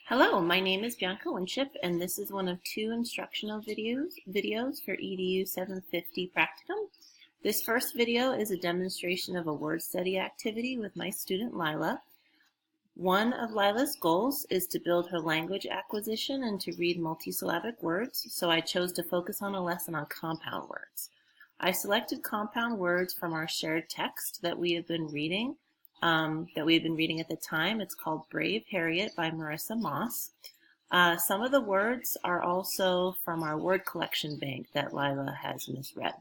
Hello, my name is Bianca Winship, and this is one of two instructional videos for EDU 750 Practicum. This first video is a demonstration of a word study activity with my student Lila. One of Lila's goals is to build her language acquisition and to read multisyllabic words, so I chose to focus on a lesson on compound words. I selected compound words from our shared text that we have been reading at the time. It's called Brave Harriet by Marissa Moss. Some of the words are also from our word collection bank that Lila has misread.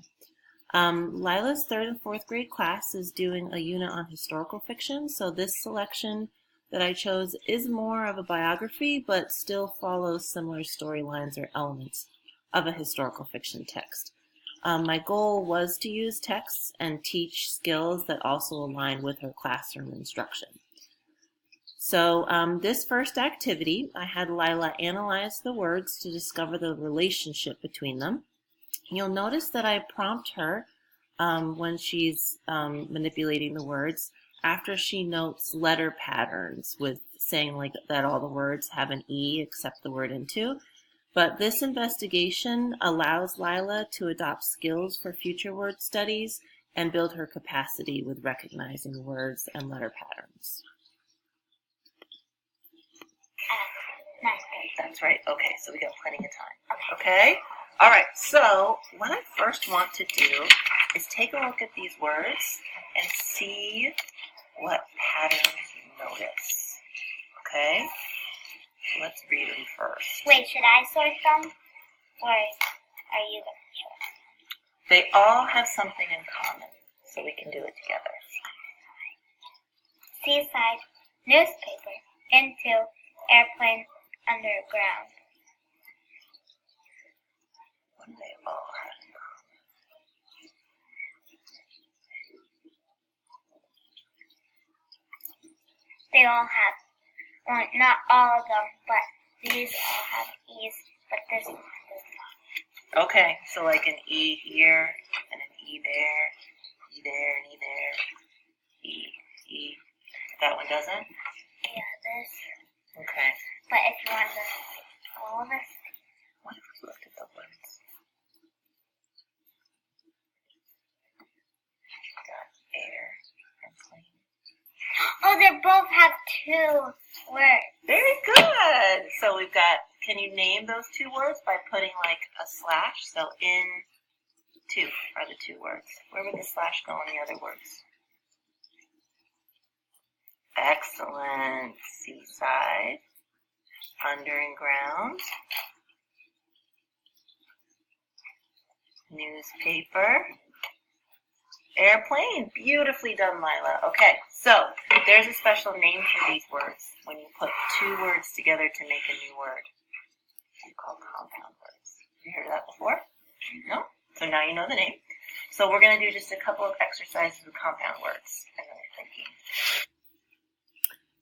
Lila's 3rd and 4th grade class is doing a unit on historical fiction, so this selection that I chose is more of a biography, but still follows similar storylines or elements of a historical fiction text. My goal was to use texts and teach skills that also align with her classroom instruction. So this first activity, I had Lila analyze the words to discover the relationship between them. You'll notice that I prompt her when she's manipulating the words after she notes letter patterns with saying like that all the words have an E except the word into. But this investigation allows Lila to adopt skills for future word studies and build her capacity with recognizing words and letter patterns. That's right. Okay, so we got plenty of time. Okay? All right, so what I first want to do is take a look at these words and see what patterns you notice. Okay? Let's read them first. Wait, should I sort them? Or are you going to sort them? They all have something in common, so we can do it together. Seaside, newspaper, into, airplane, underground. What do they all have in common? They all have, well, not all of them, but these all have E's, but this one does not. Okay, so like an E here, and an E there, E there, and E there, E. That one doesn't? Yeah, this. Okay. But if you want to all of this. What if we looked at the words? Got air and plane. Oh, they both have 2 words. Very good. So we've got, can you name those 2 words by putting like a slash? So in 2 are the 2 words. Where would the slash go on the other words? Excellent. Seaside, under and ground, newspaper, airplane. Beautifully done, Lila. Okay, so there's a special name for these words. When you put 2 words together to make a new word, they're called compound words. Have you heard of that before? No? So now you know the name. So we're going to do just a couple of exercises with compound words and then we're thinking.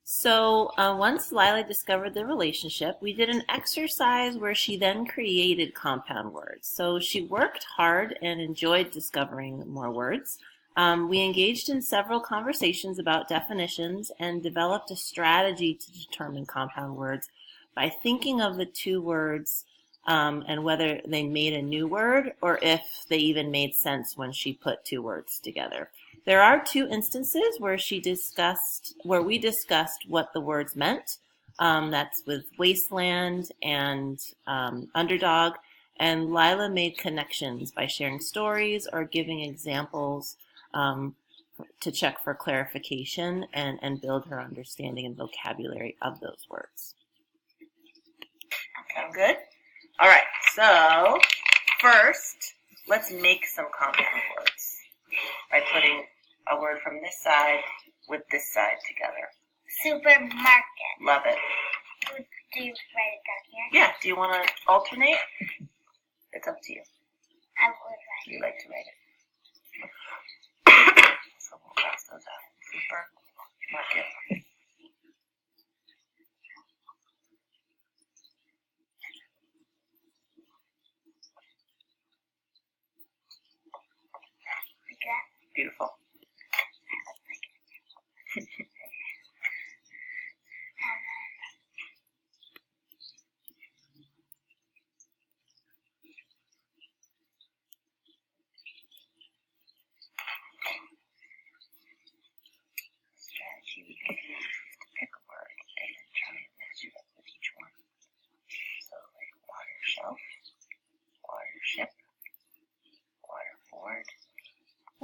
So once Lila discovered the relationship, we did an exercise where she then created compound words. So she worked hard and enjoyed discovering more words. We engaged in several conversations about definitions and developed a strategy to determine compound words by thinking of the 2 words and whether they made a new word or if they even made sense when she put 2 words together. There are 2 instances where we discussed what the words meant. That's with wasteland and underdog. And Lila made connections by sharing stories or giving examples to check for clarification and build her understanding and vocabulary of those words. Sound good? All right, so first, let's make some compound words by putting a word from this side with this side together. Supermarket. Love it. Do you write it down here? Yeah, do you want to alternate? It's up to you. I would write it. You like to write it. So we'll cross those out. Supermarket. Like that? Beautiful.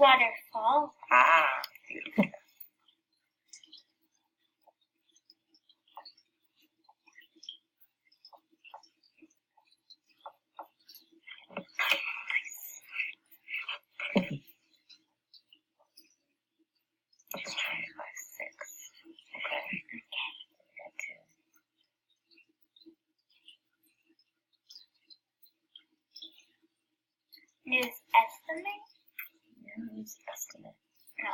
Waterfall. Ah, beautiful. Let's try 5, 6. Okay. Got 2. News estimate? News estimate. No.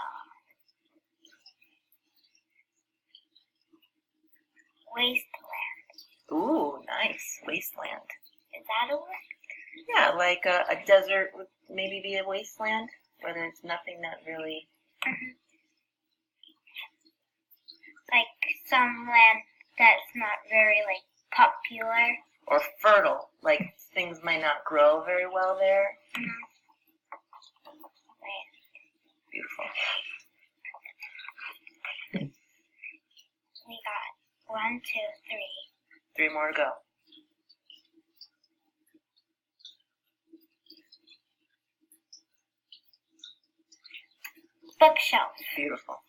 Wasteland. Ooh, nice. Wasteland. Is that a word? Yeah, like a desert would maybe be a wasteland, where there's nothing that really... Like some land that's not very like popular. Or fertile, like things might not grow very well there. Right. Beautiful. We got 1, 2, 3. 3 more to go. Bookshelf. Beautiful.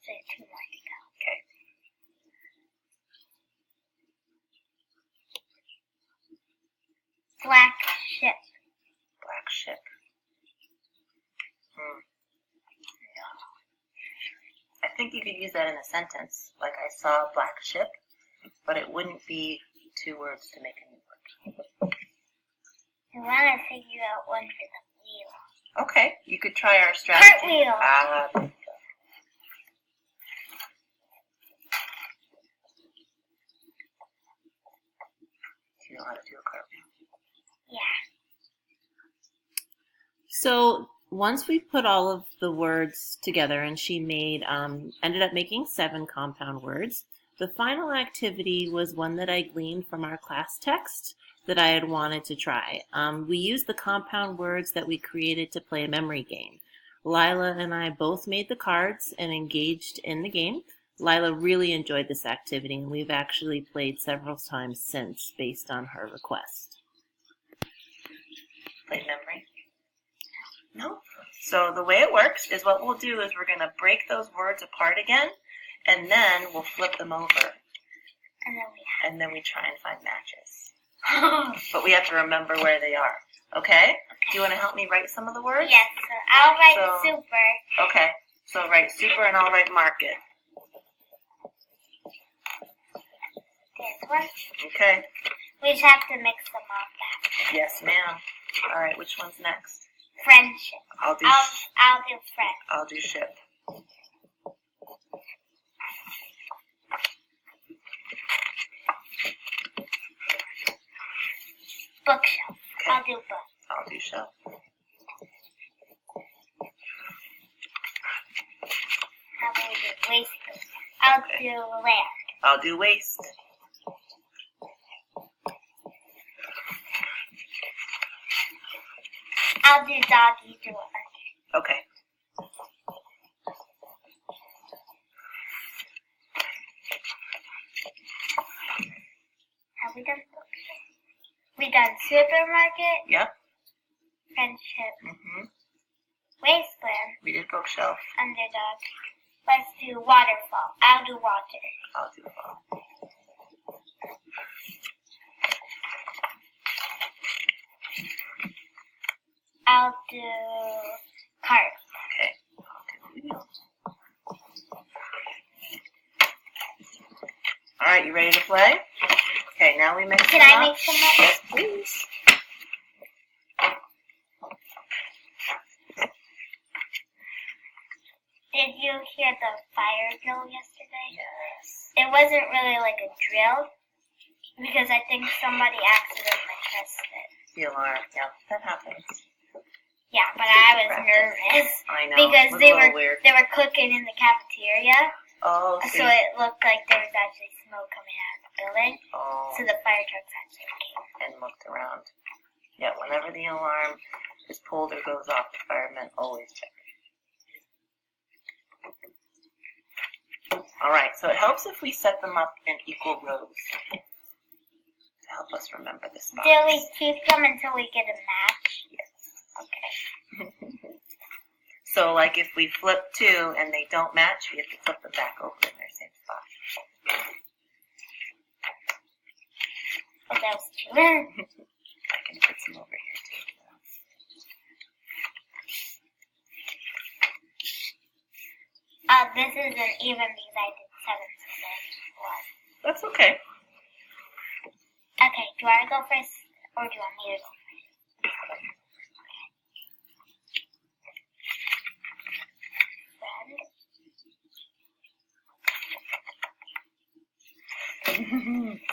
So 2 more to go. Okay. Black ship. Black ship. I think you could use that in a sentence, like I saw a black ship, but it wouldn't be 2 words to make a new word. I want to figure out one for the wheel. Okay, you could try our strategy. Cartwheel. Ah, there you go. Do you know how to do a cartwheel? Yeah. So once we put all of the words together, and she ended up making 7 compound words, the final activity was one that I gleaned from our class text that I had wanted to try. We used the compound words that we created to play a memory game. Lila and I both made the cards and engaged in the game. Lila really enjoyed this activity, and we've actually played several times since based on her request. Played memory? No. So the way it works is what we'll do is we're going to break those words apart again, and then we'll flip them over. And then we try and find matches. But we have to remember where they are. Okay? Do you want to help me write some of the words? Yes, so I'll write super. Okay. So write super and I'll write market. This one. Okay. We just have to mix them up back. Yes, ma'am. All right, which one's next? Friendship. I'll do friend. I'll do ship. Bookshelf. Okay. I'll do book. I'll do shelf. How about we do waste? I'll do land. I'll do waste. I'll do dog. You do it. Okay. Have we done bookshelf? We done supermarket. Yep. Friendship. Wasteland. Wasteland. We did bookshelf. Underdog. Let's do waterfall. I'll do water. I'll do fall. I'll do cart. Okay. I'll do wheel. All right, you ready to play? Okay, now we mix Can them I up. make some up? Yes, please. Did you hear the fire drill yesterday? Yes. It wasn't really like a drill because I think somebody accidentally pressed it. The alarm. Yeah, that happens. Yeah, but I was nervous I know. because it was they a little weird. were cooking in the cafeteria, Oh, so it looked like there was actually smoke coming out of the building. Oh, So the fire trucks actually came. and looked around. Yeah, whenever the alarm is pulled or goes off, the firemen then always check. All right, so it helps if we set them up in equal rows to help us remember this box. Do we keep them until we get a match? Yes. Okay. So, like if we flip two and they don't match, we have to flip them back over in their same spot. Oh, that was two. I can put some over here too. This isn't even because I did 7 instead of 1. That's okay. Okay, do you want to go first, or do you want me to go first?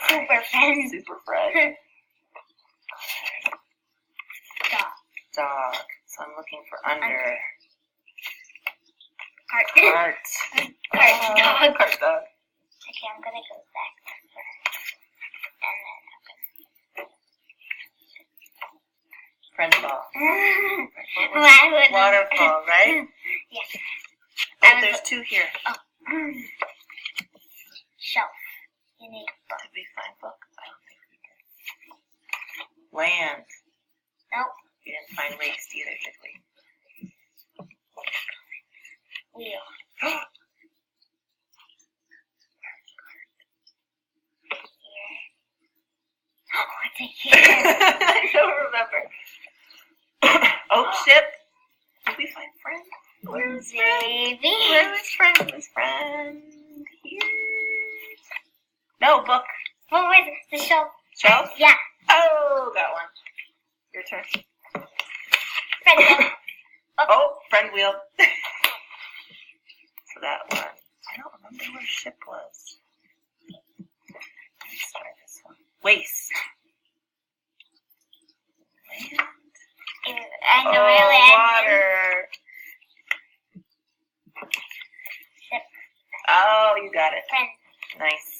Super friend. Super friend. Dog. Dog. So I'm looking for under. Heart. Heart. Heart dog. Heart dog. Okay, I'm gonna go back first. And then Friend ball. Why would Waterfall, right? Yes. Oh, there's two here. Oh. Shelf. You need a book. Did we find book? I don't think we did. Land. Nope. We didn't find waste either, did we? Wheel. Oh, it's a here. I don't remember. Oh, ship. Did we find friend? Where's friend? Baby. Where's friend? Where's friend? Here. No, book. Oh, where's the shelf? Shelf? Yeah. Oh, got one. Your turn. Friend wheel. Oh, friend wheel. So that one. I don't remember where ship was. Let's try this one. Waste. Land. I know really. Water. Ship. Oh, you got it. Friend. Nice.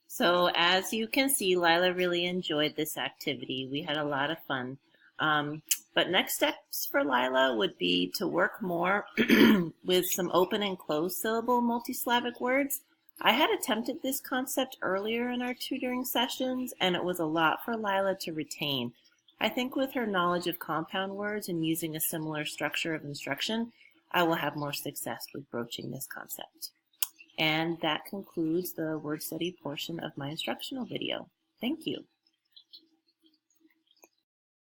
So as you can see, Lila really enjoyed this activity. We had a lot of fun. But next steps for Lila would be to work more with some open and closed syllable multisyllabic words. I had attempted this concept earlier in our tutoring sessions, and it was a lot for Lila to retain. I think with her knowledge of compound words and using a similar structure of instruction, I will have more success with broaching this concept. And that concludes the word study portion of my instructional video. Thank you.